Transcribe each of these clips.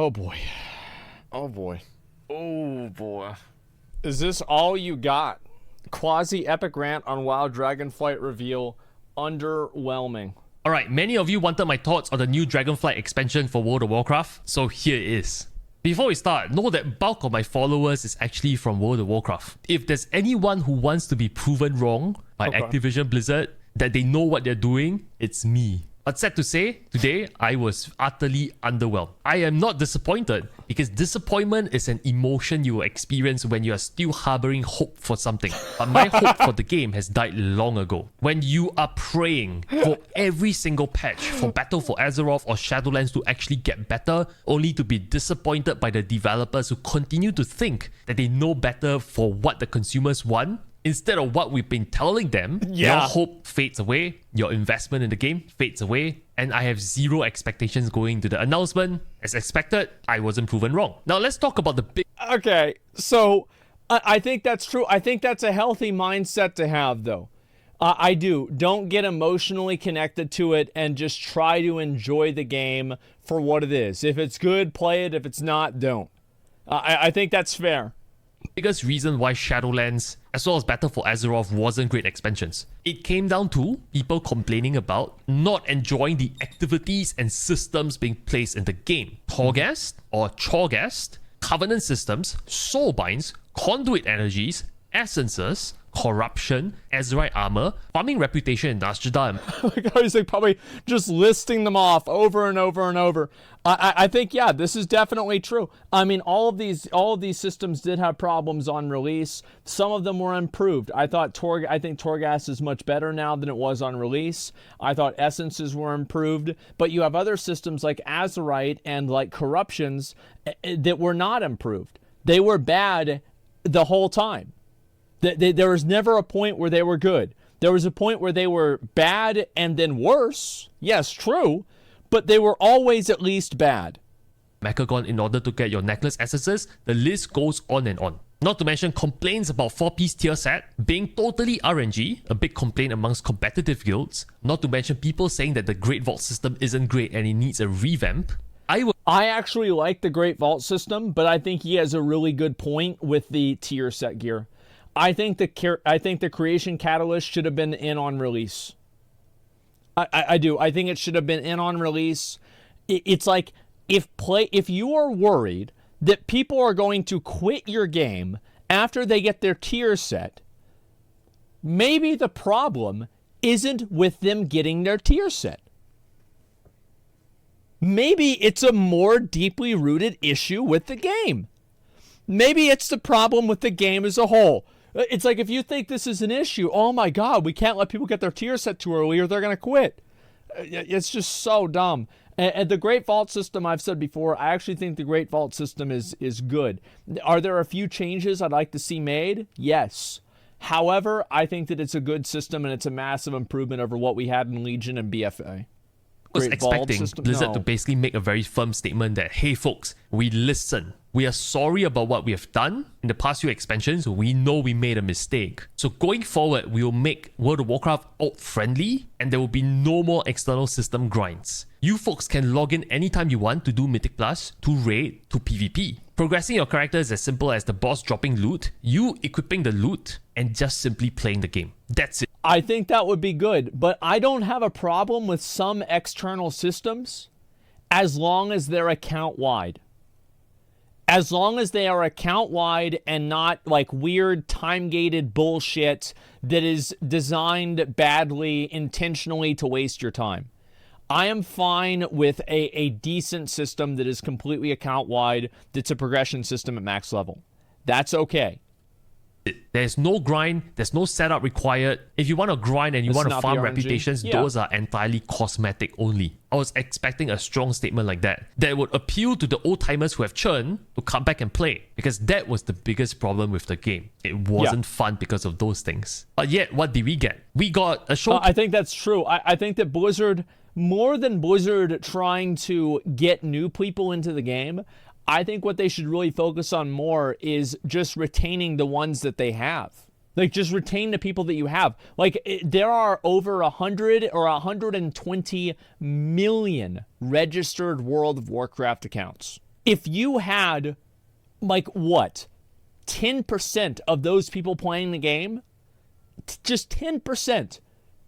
Oh boy. Oh boy. Oh boy. Is this all you got? Quazii epic rant on WoW Dragonflight reveal. Underwhelming. Alright, many of you wanted my thoughts on the new Dragonflight expansion for World of Warcraft, so here it is. Before we start, know that bulk of my followers is actually from World of Warcraft. If there's anyone who wants to be proven wrong by Activision Blizzard, that they know what they're doing, it's me. But sad to say, today I was utterly underwhelmed. I am not disappointed because disappointment is an emotion you will experience when you are still harboring hope for something. But my hope for the game has died long ago. When you are praying for every single patch for Battle for Azeroth or Shadowlands to actually get better, only to be disappointed by the developers who continue to think that they know better for what the consumers want, instead of what we've been telling them, your hope fades away, your investment in the game fades away, and I have zero expectations going to the announcement. As expected, I wasn't proven wrong. Now let's talk about the big... Okay, so I think that's true. I think that's a healthy mindset to have, though. I do. Don't get emotionally connected to it and just try to enjoy the game for what it is. If it's good, play it. If it's not, don't. I think that's fair. Biggest reason why Shadowlands as well as Battle for Azeroth wasn't great expansions. It came down to people complaining about not enjoying the activities and systems being placed in the game. Torghast or Chorghast, Covenant systems, Soulbinds, Conduit energies, essences, corruption, Azerite armor, farming reputation in Nasjadam. I was like probably just listing them off over and over and over. I think, yeah, this is definitely true. I mean, all of these systems did have problems on release. Some of them were improved. I think Torghast is much better now than it was on release. I thought essences were improved, but you have other systems like Azerite and like corruptions that were not improved. They were bad the whole time. There was never a point where they were good. There was a point where they were bad and then worse. Yes, true. But they were always at least bad. Mechagon in order to get your necklace essences, the list goes on and on. Not to mention complaints about 4-piece tier set being totally RNG, a big complaint amongst competitive guilds. Not to mention people saying that the Great Vault system isn't great and it needs a revamp. I actually like the Great Vault system, but I think he has a really good point with the tier set gear. I think the creation catalyst should have been in on release. I do. I think it should have been in on release. It's like if you are worried that people are going to quit your game after they get their tier set, maybe the problem isn't with them getting their tier set. Maybe it's a more deeply rooted issue with the game. Maybe it's the problem with the game as a whole. It's like if you think this is an issue, oh my God, we can't let people get their tier set too early or they're going to quit. It's just so dumb. And the Great Vault system, I've said before, I actually think the Great Vault system is good. Are there a few changes I'd like to see made? Yes. However, I think that it's a good system and it's a massive improvement over what we had in Legion and BFA. I was expecting Blizzard to basically make a very firm statement that, hey folks, we listen. We are sorry about what we have done in the past few expansions. We know we made a mistake. So going forward, we will make World of Warcraft alt-friendly and there will be no more external system grinds. You folks can log in anytime you want to do Mythic Plus, to Raid, to PvP. Progressing your character is as simple as the boss dropping loot, you equipping the loot, and just simply playing the game. That's it. I think that would be good, but I don't have a problem with some external systems as long as they're account-wide. As long as they are account-wide and not like weird time-gated bullshit that is designed badly, intentionally to waste your time. I am fine with a decent system that is completely account-wide, that's a progression system at max level. That's okay. There's no grind, there's no setup required. If you want to grind and you want to farm reputations, those are entirely cosmetic only. I was expecting a strong statement like that would appeal to the old-timers who have churned to come back and play, because that was the biggest problem with the game. It wasn't fun because of those things. But yet, what did we get? We got a show... I think that's true. I think that Blizzard, more than Blizzard trying to get new people into the game, I think what they should really focus on more is just retaining the ones that they have. Like, just retain the people that you have. Like, there are over 100 or 120 million registered World of Warcraft accounts. if you had, like, what, 10% of those people playing the game, just 10%,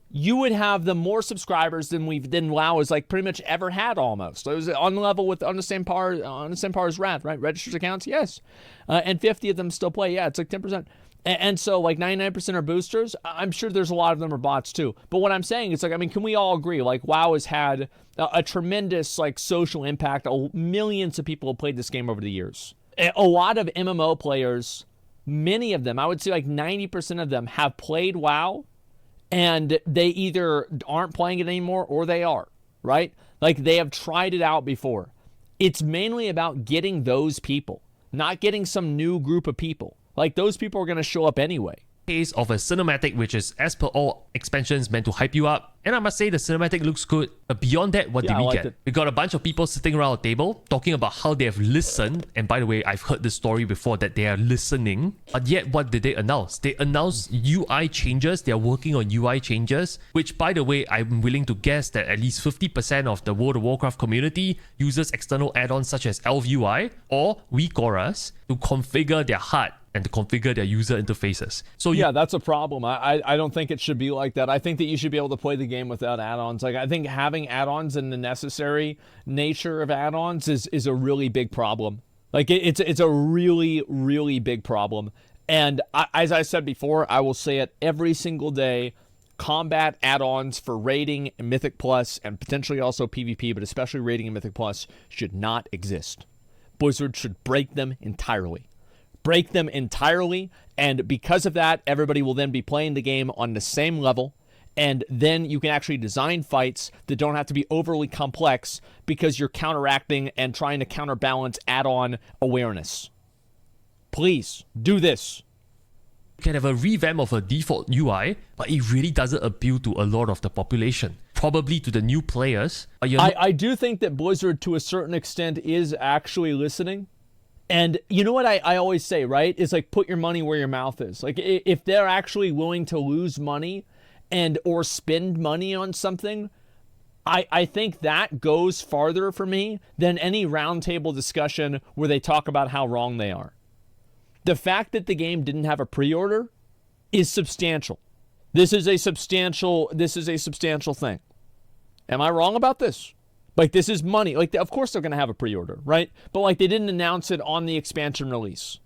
you would have the more subscribers than WoW has like pretty much ever had almost. It was on the level with on the same par as RANT, right? Registered accounts, yes, and 50 of them still play. Yeah, it's like 10%. And so like 99% are boosters. I'm sure there's a lot of them are bots too. But what I'm saying is like, I mean, can we all agree like WoW has had a tremendous like social impact. Millions of people have played this game over the years. A lot of MMO players, many of them, I would say like 90% of them have played WoW, and they either aren't playing it anymore or they are, right? Like they have tried it out before. It's mainly about getting those people, not getting some new group of people. Like those people are going to show up anyway. Case of a cinematic which is, as per all expansions, meant to hype you up. And I must say the cinematic looks good. But beyond that, what did we get? We got a bunch of people sitting around a table talking about how they have listened. And by the way, I've heard this story before that they are listening. But yet, what did they announce? They announced UI changes. They are working on UI changes, which, by the way, I'm willing to guess that at least 50% of the World of Warcraft community uses external add-ons such as Elf UI or WeChorus to configure their HUD and to configure their user interfaces. So yeah, that's a problem. I don't think it should be like that. I think that you should be able to play the game without add-ons. Like I think having add-ons and the necessary nature of add-ons is a really big problem. Like it's a really, really big problem. And as I said before, I will say it every single day. Combat add-ons for raiding and Mythic Plus and potentially also PvP, but especially raiding and Mythic Plus should not exist. Blizzard should break them entirely. Break them entirely, and because of that, everybody will then be playing the game on the same level, and then you can actually design fights that don't have to be overly complex because you're counteracting and trying to counterbalance add-on awareness. Please, do this. You can have a revamp of a default UI, but it really doesn't appeal to a lot of the population. Probably to the new players. I do think that Blizzard, to a certain extent, is actually listening. And you know what I always say, right? Is like put your money where your mouth is. Like if they're actually willing to lose money and or spend money on something, I think that goes farther for me than any roundtable discussion where they talk about how wrong they are. The fact that the game didn't have a pre-order is substantial. This is a substantial thing. Am I wrong about this? Like, this is money. Like, of course they're going to have a pre-order, right? But, like, they didn't announce it on the expansion release.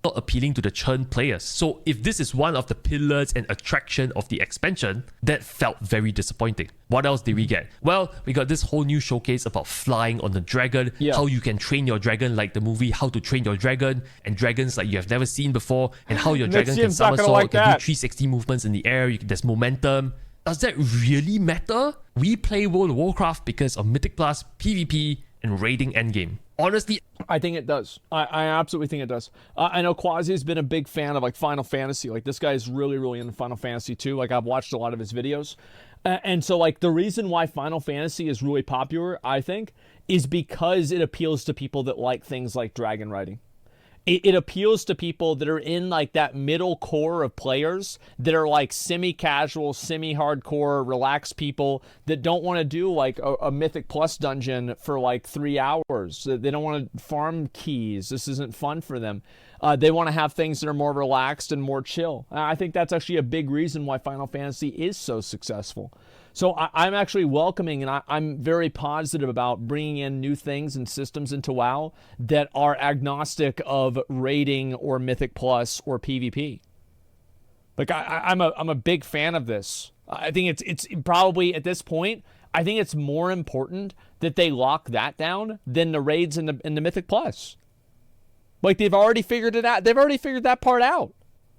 Not appealing to the churn players. So, if this is one of the pillars and attraction of the expansion, that felt very disappointing. What else did we get? Well, we got this whole new showcase about flying on the dragon, how you can train your dragon like the movie How to Train Your Dragon, and dragons like you have never seen before, and how your dragon can somersault, can do 360 movements in the air, there's momentum. Does that really matter? We play World of Warcraft because of Mythic Plus, PvP, and raiding endgame. Honestly, I think it does. I absolutely think it does. I know Quazii has been a big fan of like Final Fantasy. Like this guy is really, really into Final Fantasy too. Like I've watched a lot of his videos. And so like the reason why Final Fantasy is really popular, I think, is because it appeals to people that like things like dragon riding. It appeals to people that are in like that middle core of players that are like semi-casual, semi-hardcore, relaxed people that don't want to do like a Mythic Plus dungeon for like 3 hours. They don't want to farm keys. This isn't fun for them. They want to have things that are more relaxed and more chill. I think that's actually a big reason why Final Fantasy is so successful. So I'm actually welcoming and I'm very positive about bringing in new things and systems into WoW that are agnostic of raiding or Mythic Plus or PvP. Like I'm a big fan of this. I think it's probably at this point, I think it's more important that they lock that down than the raids in the Mythic Plus. Like they've already figured it out. They've already figured that part out.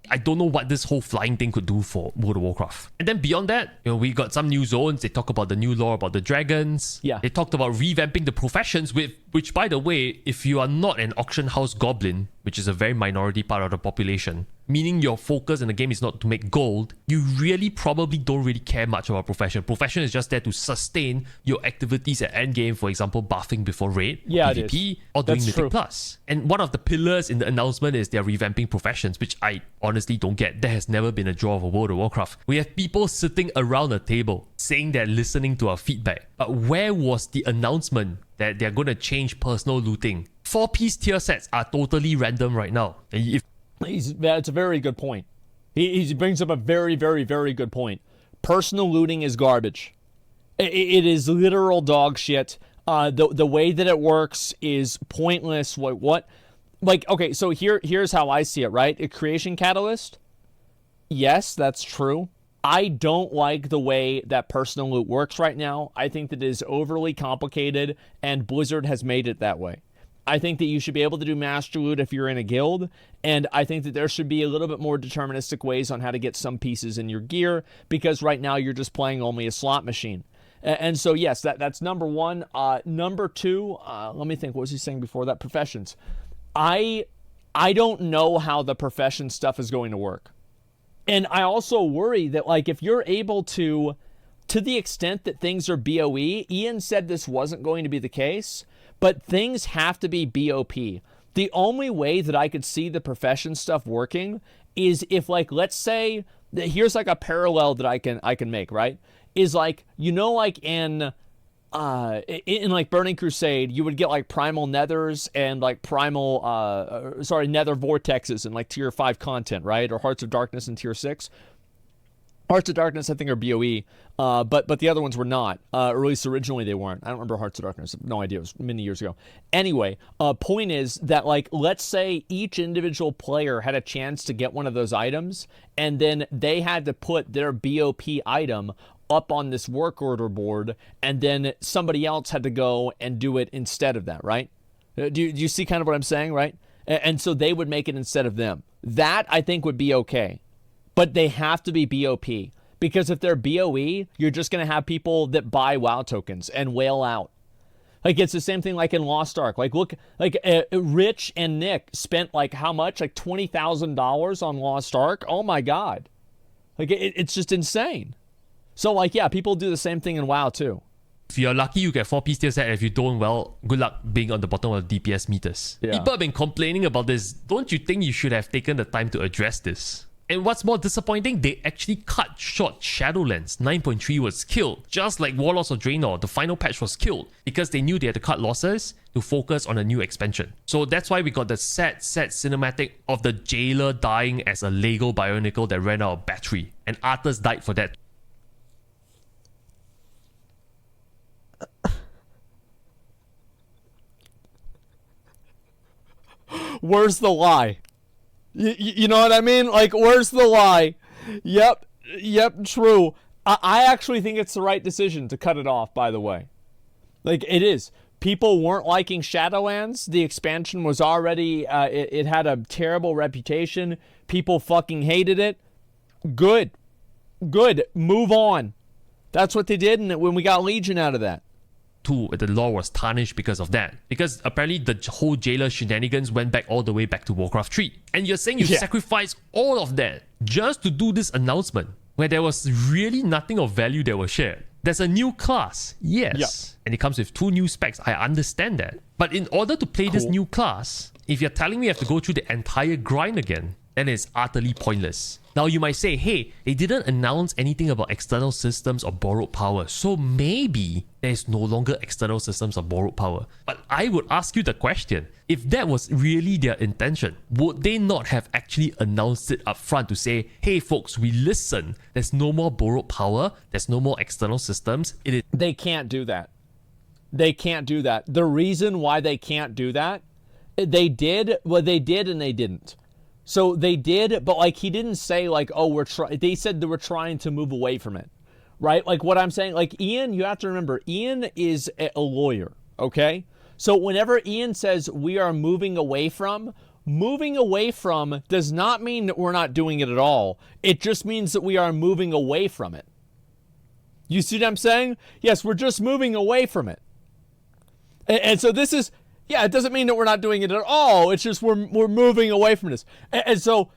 I don't know what this whole flying thing could do for World of Warcraft. And then beyond that, we got some new zones. They talk about the new lore about the dragons. Yeah. They talked about revamping the professions, which, by the way, if you are not an auction house goblin, which is a very minority part of the population, meaning your focus in the game is not to make gold, you really probably don't really care much about profession. Profession is just there to sustain your activities at endgame, for example, buffing before raid, PvP, or doing Mythic Plus. And one of the pillars in the announcement is they're revamping professions, which I honestly don't get. There has never been a draw of a World of Warcraft. We have people sitting around a table saying they're listening to our feedback. But where was the announcement that they're going to change personal looting 4-piece tier sets are totally random right now. And if That's a very good point. He brings up a very, very, very good point. Personal looting is garbage. It is literal dog shit. The way that it works is pointless. What? Like, okay, so here's how I see it, right? A creation catalyst. Yes, that's true. I don't like the way that personal loot works right now. I think that it is overly complicated, and Blizzard has made it that way. I think that you should be able to do master loot if you're in a guild, and I think that there should be a little bit more deterministic ways on how to get some pieces in your gear, because right now you're just playing only a slot machine. And so, yes, that's number one. Number two, let me think. What was he saying before that? Professions. I don't know how the profession stuff is going to work. And I also worry that, like, if you're able to the extent that things are BOE, Ian said this wasn't going to be the case, but things have to be BOP. The only way that I could see the profession stuff working is if, like, let's say, here's like a parallel that I can make, right? Is like, you know, like in like Burning Crusade, you would get like primal nethers and like primal nether vortexes and like tier 5 content, right? Or Hearts of Darkness in tier 6. Hearts of Darkness, I think, are BOE, but the other ones were not. Or at least originally they weren't. I don't remember Hearts of Darkness. No idea. It was many years ago. Anyway, point is that, like, let's say each individual player had a chance to get one of those items, and then they had to put their BOP item up on this work order board, and then somebody else had to go and do it instead of that, right? Do you see kind of what I'm saying, right? And so they would make it instead of them. That, I think, would be okay. But they have to be BOP. Because if they're BOE, you're just going to have people that buy WoW tokens and whale out. Like, it's the same thing like in Lost Ark. Like, look, like, Rich and Nick spent, like, how much? Like, $20,000 on Lost Ark? Oh, my God. Like, it's just insane. So, like, yeah, people do the same thing in WoW, too. If you're lucky, you get 4-piece tier set. If you don't, well, good luck being on the bottom of the DPS meters. Yeah. People have been complaining about this. Don't you think you should have taken the time to address this? And what's more disappointing, they actually cut short Shadowlands. 9.3 was killed. Just like Warlords of Draenor, the final patch was killed because they knew they had to cut losses to focus on a new expansion. So that's why we got the sad cinematic of the jailer dying as a Lego Bionicle that ran out of battery. And Arthas died for that. Where's the lie? You know what I mean? Like, where's the lie? Yep, true. I actually think it's the right decision to cut it off, by the way. Like, it is. People weren't liking Shadowlands. The expansion was already, it had a terrible reputation. People fucking hated it. Good. Move on. That's what they did, and when we got Legion out of that. Too, the law was tarnished because of that. Because apparently the whole jailer shenanigans went back all the way back to Warcraft 3. And you're saying you sacrificed all of that just to do this announcement where there was really nothing of value that was shared. There's a new class, yes. And it comes with 2 new specs, I understand that. But in order to play this new class, if you're telling me you have to go through the entire grind again, then it's utterly pointless. Now you might say, hey, they didn't announce anything about external systems or borrowed power, so maybe there's no longer external systems or borrowed power. But I would ask you the question, if that was really their intention, would they not have actually announced it up front to say, hey folks, we listen, there's no more borrowed power, there's no more external systems. They can't do that. They can't do that. The reason why they can't do that, they did and they didn't. So they did, but like he didn't say like, oh, they said they were trying to move away from it, right? Like what I'm saying, like Ian, you have to remember, Ian is a lawyer, okay? So whenever Ian says we are moving away from does not mean that we're not doing it at all. It just means that we are moving away from it. You see what I'm saying? Yes, we're just moving away from it. And so this is, yeah, it doesn't mean that we're not doing it at all. It's just we're moving away from this. And so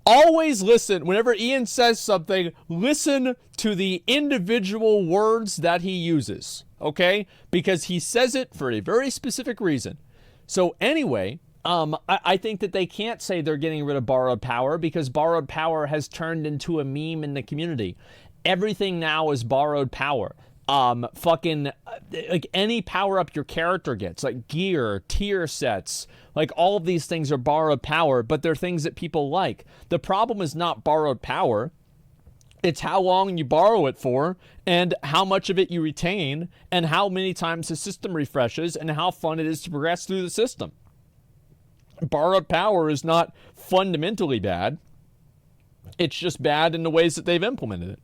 always listen. Whenever Ian says something, listen to the individual words that he uses, okay? Because he says it for a very specific reason. So anyway, I think that they can't say they're getting rid of borrowed power because borrowed power has turned into a meme in the community. Everything now is borrowed power. fucking like any power up your character gets, like gear, tier sets, like all of these things are borrowed power, but they're things that people like. The problem is not borrowed power. It's how long you borrow it for and how much of it you retain and how many times the system refreshes and how fun it is to progress through the system. Borrowed power is not fundamentally bad. It's just bad in the ways that they've implemented it.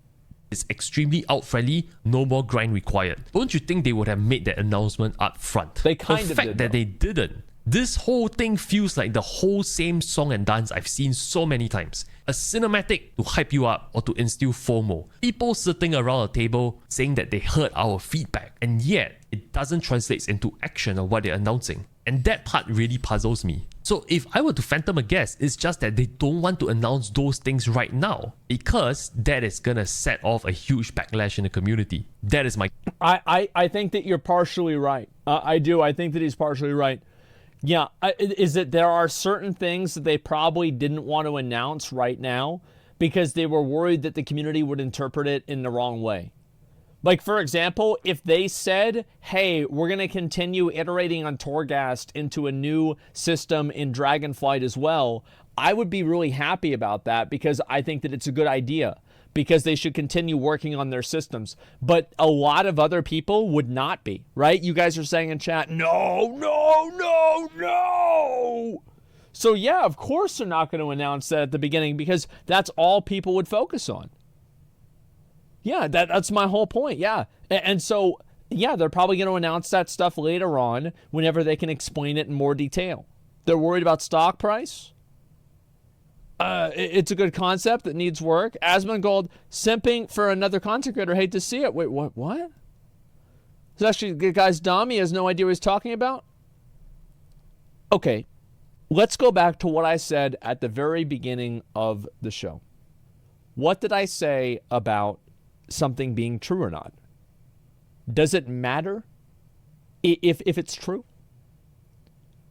It's extremely out-friendly, no more grind required. Don't you think they would have made that announcement up front? They kind of did. The fact that they didn't. This whole thing feels like the whole same song and dance I've seen so many times. A cinematic to hype you up or to instill FOMO. People sitting around a table saying that they heard our feedback, and yet it doesn't translate into action of what they're announcing. And that part really puzzles me. So if I were to phantom a guess, it's just that they don't want to announce those things right now because that is gonna set off a huge backlash in the community. That is my... I think that you're partially right. I do. I think that he's partially right. Yeah, is that there are certain things that they probably didn't want to announce right now because they were worried that the community would interpret it in the wrong way. Like, for example, if they said, hey, we're going to continue iterating on Torghast into a new system in Dragonflight as well, I would be really happy about that because I think that it's a good idea because they should continue working on their systems. But a lot of other people would not be, right? You guys are saying in chat, no, no, no, no. So yeah, of course they're not going to announce that at the beginning because that's all people would focus on. Yeah, that's my whole point. Yeah. And so, yeah, they're probably going to announce that stuff later on whenever they can explain it in more detail. They're worried about stock price. It's a good concept that needs work. Asmongold simping for another content creator. Hate to see it. Wait, what? It's actually the guy's dumb. He has no idea what he's talking about. Okay, let's go back to what I said at the very beginning of the show. What did I say about something being true or not? Does it matter if it's true?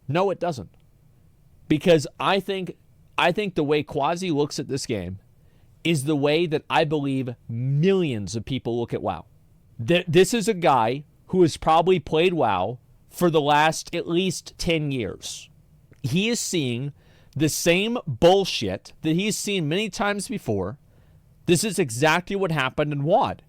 No, it doesn't. Because I think the way Quazii looks at this game is the way that I believe millions of people look at WoW. This is a guy who has probably played WoW for the last at least 10 years. He is seeing the same bullshit that he's seen many times before. This is exactly what happened in WoD.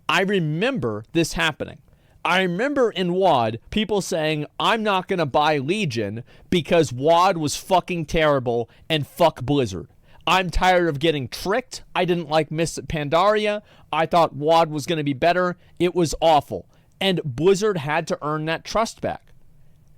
I remember this happening. I remember in WoD people saying, I'm not going to buy Legion because WoD was fucking terrible and fuck Blizzard. I'm tired of getting tricked. I didn't like Miss Pandaria. I thought WoD was going to be better. It was awful. And Blizzard had to earn that trust back.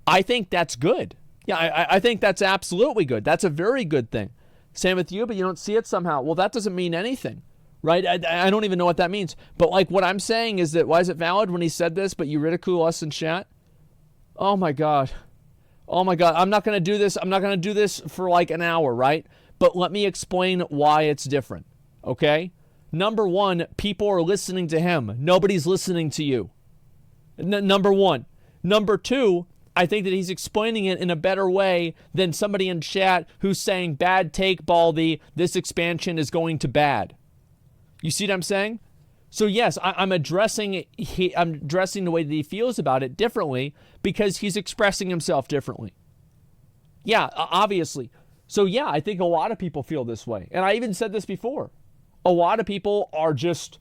I think that's good. Yeah, I think that's absolutely good. That's a very good thing. Same with you, but you don't see it somehow. Well, that doesn't mean anything. Right? I don't even know what that means. But like what I'm saying is that why is it valid when he said this, but you ridicule us in chat? Oh my God. Oh my God. I'm not going to do this. I'm not going to do this for like an hour, right? But let me explain why it's different. Okay? Number one, people are listening to him. Nobody's listening to you. Number one. Number two, I think that he's explaining it in a better way than somebody in chat who's saying, bad take, Baldy. This expansion is going to bad. You see what I'm saying? So yes, I'm addressing the way that he feels about it differently because he's expressing himself differently. Yeah, obviously. So yeah, I think a lot of people feel this way. And I even said this before. A lot of people are just,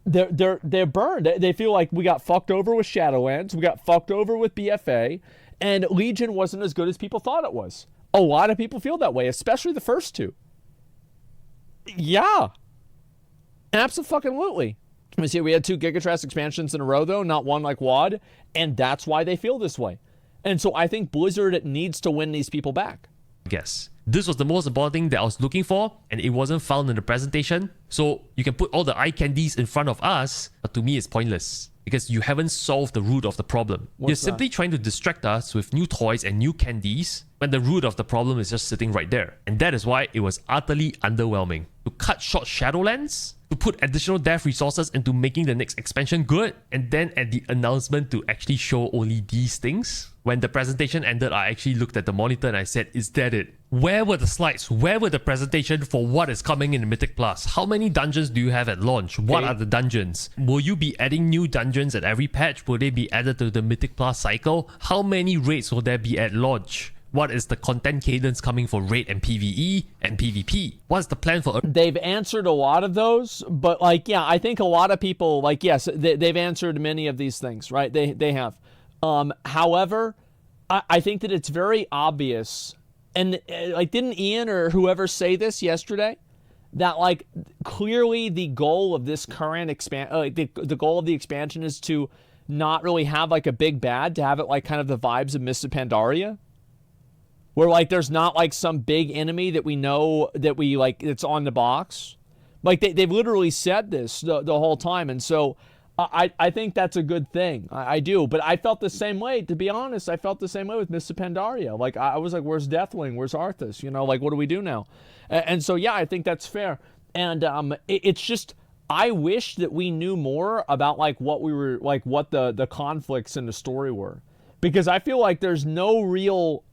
they're burned. They feel like we got fucked over with Shadowlands. We got fucked over with BFA. And Legion wasn't as good as people thought it was. A lot of people feel that way, especially the first two. Yeah. Absolutely. Let me see, we had 2 Gigatrash expansions in a row, though, not one like WoD, and that's why they feel this way. And so I think Blizzard needs to win these people back. Guess. This was the most important thing that I was looking for, and it wasn't found in the presentation. So you can put all the eye candies in front of us, but to me it's pointless. Because you haven't solved the root of the problem. You're simply trying to distract us with new toys and new candies when the root of the problem is just sitting right there. And that is why it was utterly underwhelming. To cut short Shadowlands, to put additional dev resources into making the next expansion good, and then at the announcement to actually show only these things. When the presentation ended, I actually looked at the monitor and I said, is that it? Where were the slides? Where were the presentation for what is coming in Mythic Plus? How many dungeons do you have at launch? What are the dungeons? Will you be adding new dungeons at every patch? Will they be added to the Mythic Plus cycle? How many raids will there be at launch? What is the content cadence coming for raid and PvE and PvP? What's the plan for... They've answered a lot of those, but like, yeah, I think a lot of people, like, yes, they've answered many of these things, right? They have. However, I think that it's very obvious, and like, didn't Ian or whoever say this yesterday, that like clearly the goal of this current the goal of the expansion is to not really have like a big bad, to have it like kind of the vibes of Mists of Pandaria, where like there's not like some big enemy that we know that we like it's on the box. Like they've literally said this the whole time, and so I think that's a good thing. I do. But I felt the same way, to be honest. I felt the same way with Mists of Pandaria. Like, I was like, where's Deathwing? Where's Arthas? You know, like, what do we do now? And so, yeah, I think that's fair. And it's just, I wish that we knew more about, like, what we were, like, what the conflicts in the story were. Because I feel like there's no real,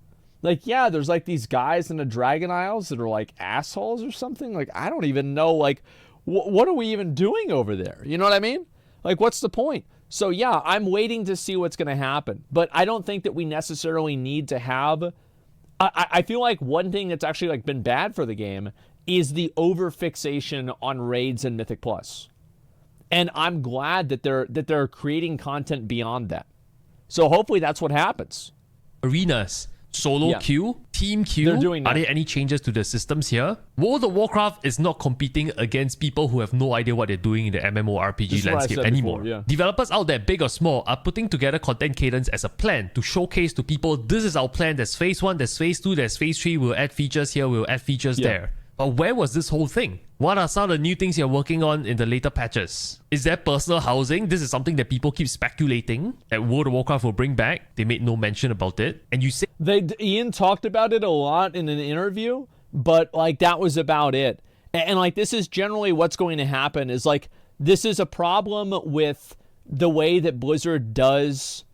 like, yeah, there's, like, these guys in the Dragon Isles that are, like, assholes or something. Like, I don't even know, like, what are we even doing over there? You know what I mean? Like, what's the point? So, yeah, I'm waiting to see what's going to happen. But I don't think that we necessarily need to have... I feel like one thing that's actually, like, been bad for the game is the over-fixation on raids and Mythic Plus. And I'm glad that they're creating content beyond that. So, hopefully that's what happens. Arenas. Solo queue, team queue. They're doing that. Are there any changes to the systems here? World of Warcraft is not competing against people who have no idea what they're doing in the MMORPG landscape anymore. Before, yeah. Developers out there, big or small, are putting together content cadence as a plan to showcase to people, this is our plan. There's phase 1, there's phase 2, there's phase 3. We'll add features here, we'll add features there. But where was this whole thing? What are some of the new things you're working on in the later patches? Is there personal housing? This is something that people keep speculating that World of Warcraft will bring back. They made no mention about it. And you say... Ian talked about it a lot in an interview, but like that was about it. And like this is generally what's going to happen is like this is a problem with the way that Blizzard does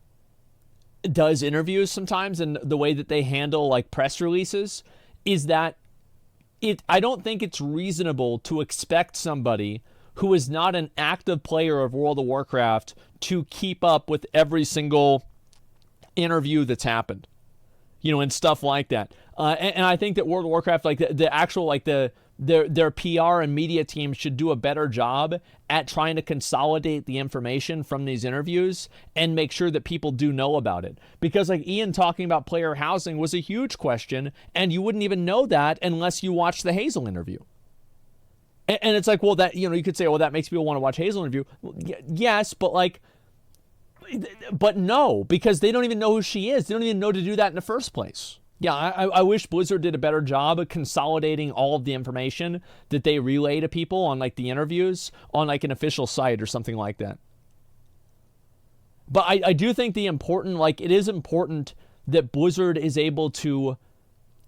interviews sometimes, and the way that they handle like press releases is that I don't think it's reasonable to expect somebody who is not an active player of World of Warcraft to keep up with every single interview that's happened, you know, and stuff like that. And I think that World of Warcraft, like the actual, like their PR and media team should do a better job at trying to consolidate the information from these interviews and make sure that people do know about it. Because like Ian talking about player housing was a huge question, and you wouldn't even know that unless you watched the Hazel interview. And it's like, well, that, you know, you could say, well, that makes people want to watch Hazel interview. Well, yes, but like, but no, because they don't even know who she is. They don't even know to do that in the first place. Yeah, I wish Blizzard did a better job of consolidating all of the information that they relay to people on like the interviews on like an official site or something like that. But I do think it is important that Blizzard is able to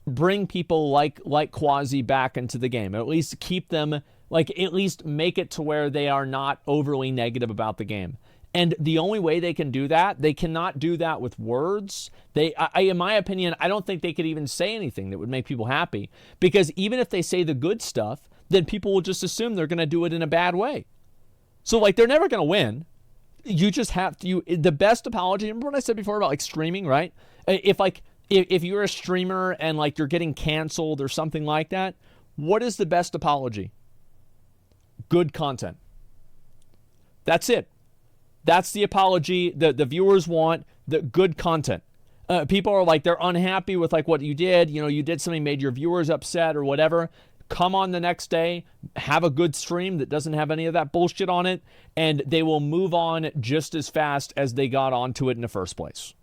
bring people like Quazii back into the game, or at least keep them, like at least make it to where they are not overly negative about the game. And the only way they can do that, they cannot do that with words. In my opinion, I don't think they could even say anything that would make people happy. Because even if they say the good stuff, then people will just assume they're going to do it in a bad way. So, like, they're never going to win. You just have to, the best apology, remember what I said before about, like, streaming, right? If you're a streamer and, like, you're getting canceled or something like that, what is the best apology? Good content. That's it. That's the apology that the viewers want, the good content. People are like, they're unhappy with like what you did. You know, you did something, made your viewers upset or whatever. Come on the next day, have a good stream that doesn't have any of that bullshit on it, and they will move on just as fast as they got onto it in the first place.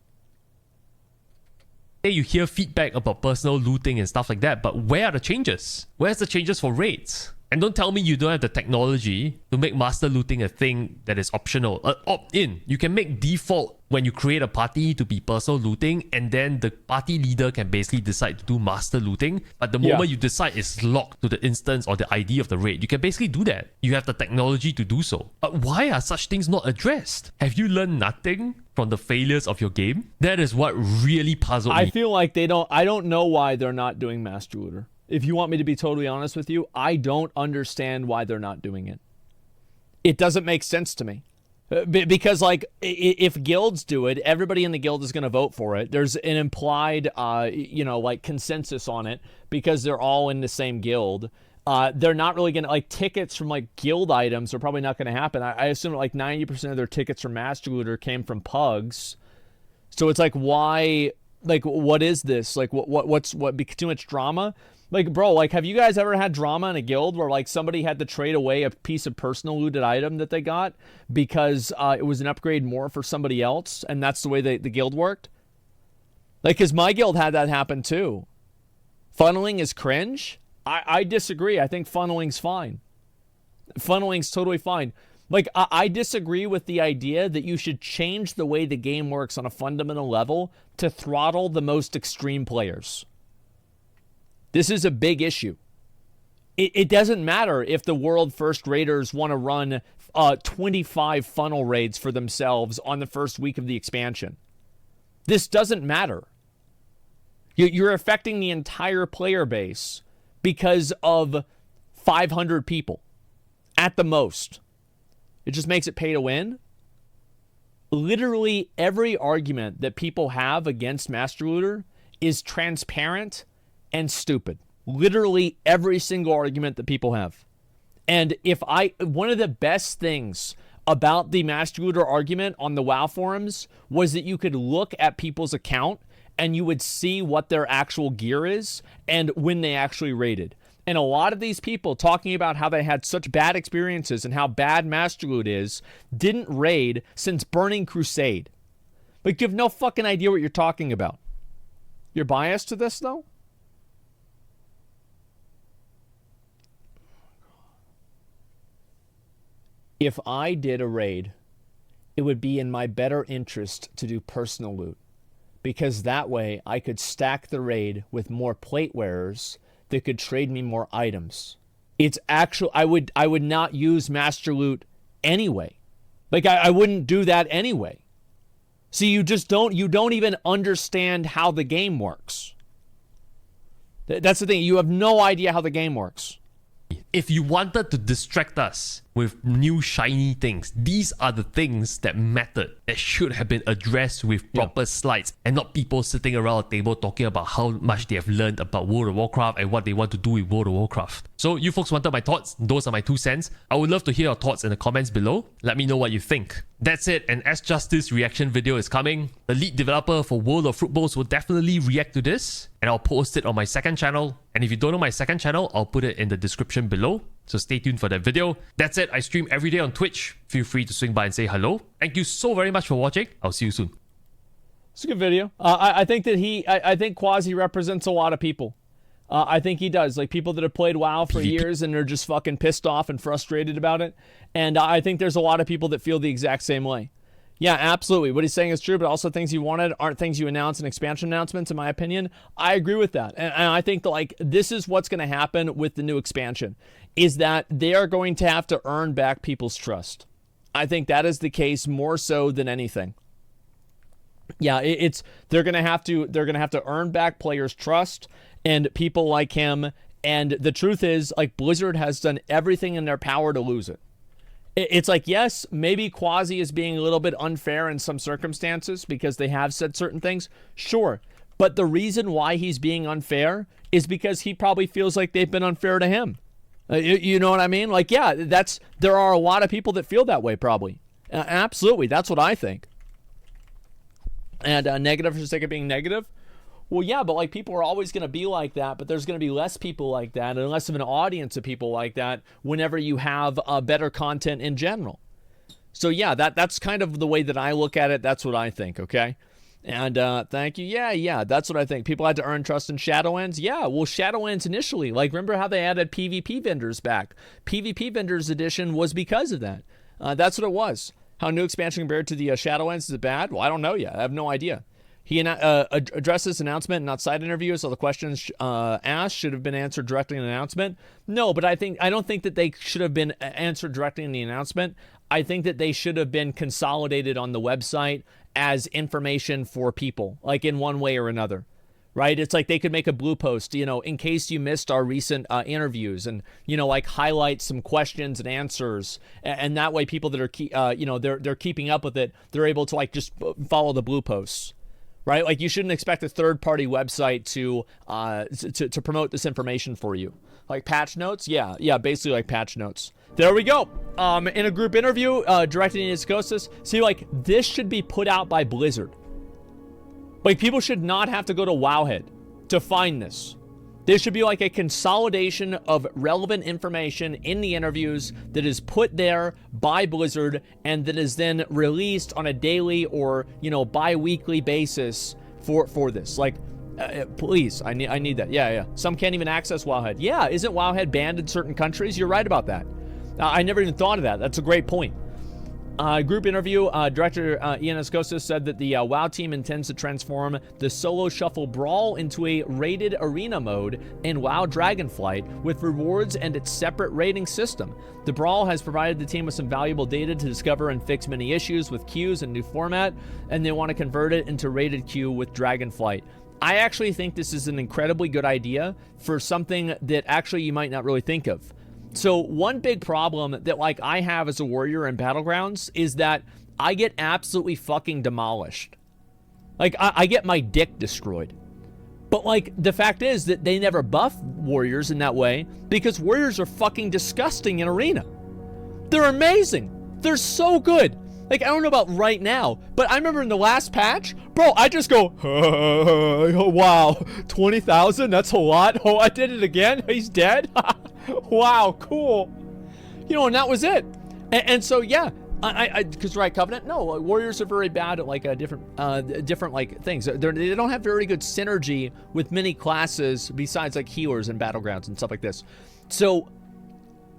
You hear feedback about personal looting and stuff like that, but where are the changes? Where's the changes for raids? And don't tell me you don't have the technology to make master looting a thing that is optional. Opt-in. You can make default when you create a party to be personal looting, and then the party leader can basically decide to do master looting. But the moment you decide it's locked to the instance or the ID of the raid, you can basically do that. You have the technology to do so. But why are such things not addressed? Have you learned nothing from the failures of your game? That is what really puzzled me. I feel like I don't know why they're not doing Master Looter. If you want me to be totally honest with you, I don't understand why they're not doing it. It doesn't make sense to me. Because, like, if guilds do it, everybody in the guild is going to vote for it. There's an implied, like, consensus on it because they're all in the same guild. They're not really going to, like, tickets from, like, guild items are probably not going to happen. I assume, like, 90% of their tickets from Master Looter came from pugs. So it's like, why, like, what is this? Like, what's too much drama? Like, bro, like, have you guys ever had drama in a guild where, like, somebody had to trade away a piece of personal looted item that they got because it was an upgrade more for somebody else, and that's the way the guild worked? Like, because my guild had that happen, too. Funneling is cringe? I disagree. I think funneling's fine. Funneling's totally fine. Like, I disagree with the idea that you should change the way the game works on a fundamental level to throttle the most extreme players. This is a big issue. It doesn't matter if the world first raiders want to run 25 funnel raids for themselves on the first week of the expansion. This doesn't matter. You're affecting the entire player base because of 500 people at the most. It just makes it pay to win. Literally every argument that people have against Master Looter is transparent and stupid. Literally every single argument that people have. And one of the best things about the Master Looter argument on the WoW forums was that you could look at people's account and you would see what their actual gear is and when they actually raided. And a lot of these people talking about how they had such bad experiences and how bad Master Loot is didn't raid since Burning Crusade. Like, you have no fucking idea what you're talking about. You're biased to this, though? If I did a raid, it would be in my better interest to do personal loot, because that way I could stack the raid with more plate wearers that could trade me more items. It's actual. I would not use Master Loot anyway. Like, I wouldn't do that anyway. See, you don't even understand how the game works. That's the thing. You have no idea how the game works. If you wanted to distract us with new shiny things, these are the things that mattered, that should have been addressed with proper slides, and not people sitting around a table talking about how much they have learned about World of Warcraft and what they want to do with World of Warcraft. So you folks wanted my thoughts. Those are my 2 cents. I would love to hear your thoughts in the comments below. Let me know what you think. That's it, an As Justice reaction video is coming. The lead developer for World of Fruitballs will definitely react to this, and I'll post it on my second channel. And if you don't know my second channel, I'll put it in the description below. So stay tuned for that video. That's it. I stream every day on Twitch. Feel free to swing by and say hello. Thank you so very much for watching. I'll see you soon. It's a good video. I think that I think Quazii represents a lot of people. I think he does. Like, people that have played WoW for years and are just fucking pissed off and frustrated about it. And I think there's a lot of people that feel the exact same way. Yeah, absolutely. What he's saying is true, but also things he wanted aren't things you announce in expansion announcements, in my opinion. I agree with that. And I think that, like, this is what's going to happen with the new expansion, is that they are going to have to earn back people's trust. I think that is the case more so than anything. Yeah, they're going to have to earn back players' trust and people like him. And the truth is, like, Blizzard has done everything in their power to lose it. It's like, yes, maybe Quazii is being a little bit unfair in some circumstances because they have said certain things. Sure. But the reason why he's being unfair is because he probably feels like they've been unfair to him. You know what I mean? Like, yeah, there are a lot of people that feel that way, probably. Absolutely. That's what I think. And negative for the sake of being negative? Well, yeah, but, like, people are always going to be like that, but there's going to be less people like that and less of an audience of people like that whenever you have better content in general. So, yeah, that's kind of the way that I look at it. That's what I think, okay? And thank you. Yeah, that's what I think. People had to earn trust in Shadowlands. Yeah, well, Shadowlands initially, like, remember how they added PvP vendors back? PvP vendors edition was because of that. That's what it was. How new expansion compared to the Shadowlands, is it bad? Well, I don't know yet. I have no idea. He addressed this announcement in outside interviews, so the questions asked should have been answered directly in the announcement. No, but I don't think that they should have been answered directly in the announcement. I think that they should have been consolidated on the website as information for people, like in one way or another. Right? It's like they could make a blue post, you know, in case you missed our recent interviews, and, you know, like highlight some questions and answers. And that way people that are, you know, they're keeping up with it, they're able to like just follow the blue posts. Right? Like you shouldn't expect a third-party website to promote this information for you. Like patch notes? Yeah, basically like patch notes. There we go. In a group interview, directed in Iskosis, see, like, this should be put out by Blizzard. Like, people should not have to go to Wowhead to find this. This should be like a consolidation of relevant information in the interviews that is put there by Blizzard and that is then released on a daily or, you know, bi-weekly basis for this. Like, please, I need that. Yeah. Some can't even access Wowhead. Yeah, isn't Wowhead banned in certain countries? You're right about that. I never even thought of that. That's a great point. Group interview, director Ian Escosa said that the WoW team intends to transform the solo shuffle brawl into a rated arena mode in WoW Dragonflight with rewards and its separate rating system. The brawl has provided the team with some valuable data to discover and fix many issues with queues and new format, and they want to convert it into rated queue with Dragonflight. I actually think this is an incredibly good idea for something that actually you might not really think of. So one big problem that like I have as a warrior in Battlegrounds is that I get absolutely fucking demolished. Like I get my dick destroyed. But like the fact is that they never buff warriors in that way because warriors are fucking disgusting in arena. They're amazing. They're so good. Like, I don't know about right now, but I remember in the last patch, bro, I just go, oh, wow, 20,000? That's a lot. Oh, I did it again? He's dead? Wow, cool. You know, and that was it. And so, yeah, because right, Covenant, no, warriors are very bad at like different like things. They don't have very good synergy with many classes besides like healers and battlegrounds and stuff like this. So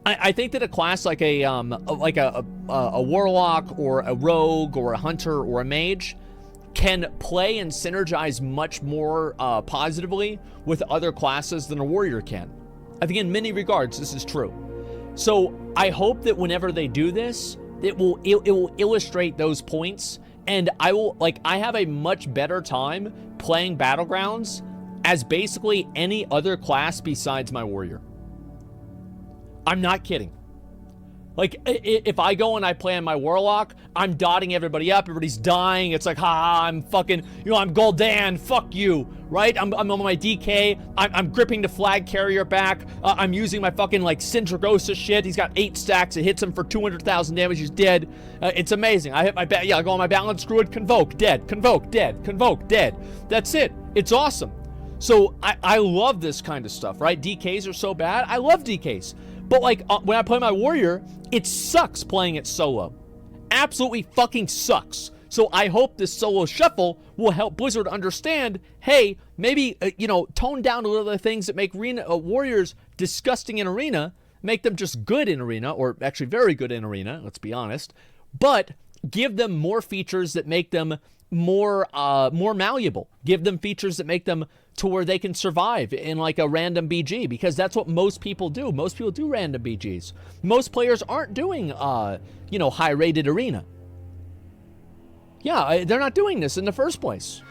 I think that a class like a warlock or a rogue or a hunter or a mage can play and synergize much more positively with other classes than a warrior can. I think in many regards this is true. So I hope that whenever they do this, it will illustrate those points, and I have a much better time playing Battlegrounds as basically any other class besides my warrior. I'm not kidding. Like, if I go and I play on my warlock, I'm dotting everybody up, everybody's dying, it's like, I'm fucking, you know, I'm Gul'dan, fuck you, right? I'm on my DK, I'm gripping the flag carrier back, I'm using my fucking, like, Syndragosa shit, he's got 8 stacks, it hits him for 200,000 damage, he's dead, it's amazing. I hit my, I go on my balance druid, convoke, dead, convoke, dead, convoke, dead. That's it. It's awesome. So, I love this kind of stuff, right? DKs are so bad, I love DKs. But like when I play my warrior, it sucks playing it solo. Absolutely fucking sucks. So I hope this solo shuffle will help Blizzard understand, hey, maybe, you know, tone down a little of the things that make warriors disgusting in arena, make them just good in arena, or actually very good in arena, let's be honest, but give them more features that make them more malleable. Give them features that make them to where they can survive in like a random BG, because that's what most people do. Most people do random BGs. Most players aren't doing, you know, high-rated arena. Yeah, they're not doing this in the first place.